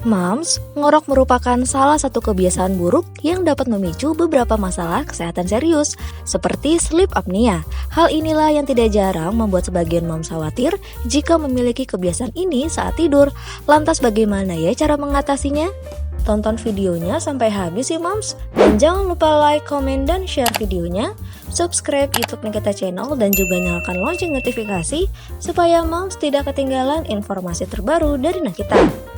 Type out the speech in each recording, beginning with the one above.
Mams, ngorok merupakan salah satu kebiasaan buruk yang dapat memicu beberapa masalah kesehatan serius, seperti sleep apnea. Hal inilah yang tidak jarang membuat sebagian moms khawatir jika memiliki kebiasaan ini saat tidur. Lantas bagaimana ya cara mengatasinya? Tonton videonya sampai habis ya moms. Dan jangan lupa like, komen, dan share videonya. Subscribe YouTube Nikita Channel dan juga nyalakan lonceng notifikasi supaya moms tidak ketinggalan informasi terbaru dari Nikita.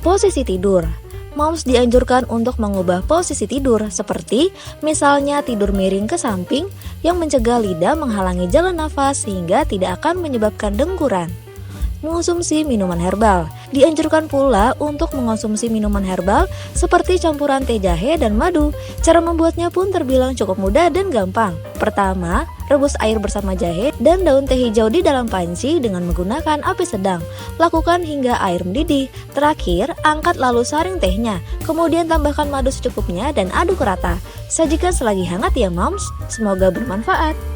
Posisi tidur. Moms dianjurkan untuk mengubah posisi tidur, seperti misalnya tidur miring ke samping yang mencegah lidah menghalangi jalan nafas sehingga tidak akan menyebabkan dengkuran. Mengonsumsi minuman herbal. Dianjurkan pula untuk mengonsumsi minuman herbal seperti campuran teh jahe dan madu. Cara membuatnya pun terbilang cukup mudah dan gampang. Pertama, rebus air bersama jahe dan daun teh hijau di dalam panci dengan menggunakan api sedang. Lakukan hingga air mendidih. Terakhir, angkat lalu saring tehnya. Kemudian tambahkan madu secukupnya dan aduk rata. Sajikan selagi hangat ya moms. Semoga bermanfaat.